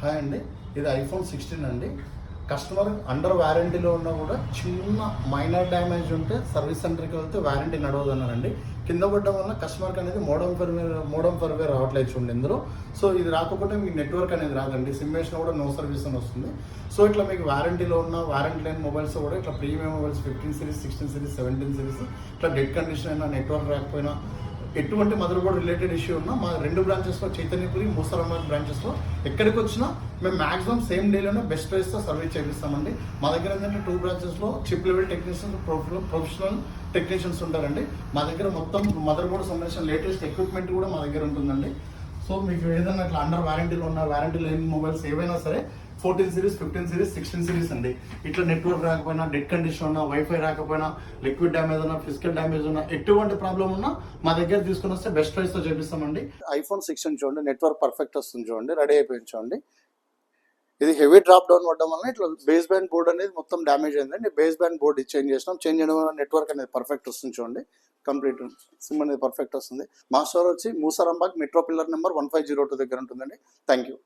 Hi అండి, ఇది iPhone 16 అండి. కస్టమర్ అండర్ వారంటీలో ఉన్నా కూడా చిన్న మైనర్ డ్యామేజ్ ఉంటే సర్వీస్ సెంటర్కి వెళ్తే వారంటీ నడవదు అన్నారండి. కింద పడడం వల్ల కస్టమర్కి అనేది మోడమ్ ఫర్వేర్ రావట్లేదు చూడండి ఇందులో. సో ఇది రాకపోతే మీకు నెట్వర్క్ అనేది రాదండి. సిమ్ వేసినా కూడా నో సర్వీస్ అని వస్తుంది. సో ఇట్లా మీకు వారంటీలో ఉన్న వారంటీ లేని మొబైల్స్ కూడా ఇట్లా premium mobiles 15 series, 16 series, 17 series ఇట్లా డెడ్ కండిషన్ అయినా, నెట్వర్క్ రాకపోయినా, ఎటువంటి మదర్ బోర్డ్ రిలేటెడ్ ఇష్యూ ఉన్నా మా 2 బ్రాంచెస్లో, చైతన్యపురి, మూసారాబాద్ బ్రాంచెస్లో ఎక్కడికి వచ్చినా మేము మాక్సిమం సేమ్ డేలోనే బెస్ట్ ప్రైస్తో సర్వీస్ చేపిస్తామండి. మా దగ్గర ఏంటంటే 2 బ్రాంచెస్లో chip level technicians, professional technicians ఉంటారండి. మా దగ్గర మొత్తం మదర్ బోర్డ్ సంబంధించిన లేటెస్ట్ ఎక్విప్మెంట్ కూడా మా దగ్గర ఉంటుందండి. సో మీకు ఏదైనా ఇట్లా అండర్ వారంటీలో ఉన్న, వారంటీ లేని మొబైల్స్ ఏవైనా సరే 14 సిరీస్, 15 సిరీస్, 16 సిరీస్ అండి. ఇట్లా నెట్వర్క్ రాకపోయినా, డెడ్ కండిషన్ ఉన్నా, వైఫై రాకపోయినా, లిక్విడ్ డ్యామేజ్ ఉన్నా, ఫిజికల్ డ్యామేజ్ ఉన్నా, ఎటువంటి ప్రాబ్లం ఉన్నా మా దగ్గర తీసుకుని వస్తే బెస్ట్ ప్రైస్తో చేపిస్తామండి. ఐఫోన్ 16 చూడండి, నెట్వర్క్ పర్ఫెక్ట్ వస్తుంది చూడండి, రెడీ అయిపోయింది చూడండి. ఇది హెవీ డ్రాప్ డౌన్ పడడం వల్ల ఇట్లా బేస్ బ్యాండ్ బోర్డ్ అనేది మొత్తం డ్యామేజ్ అయిందండి. బేస్ బ్యాండ్ బోర్డ్ చేంజ్ చేసినాం. చేంజ్ చేయడం వల్ల నెట్వర్క్ అనేది పర్ఫెక్ట్ వస్తుంది చూడండి. కంప్లీట్ సిమ్ అనేది పర్ఫెక్ట్ వస్తుంది. మా స్టోర్ వచ్చి మూసారాబాద్ మెట్రో పిల్లర్ నెంబర్ 1502 దగ్గర ఉంటుందండి. Thank you.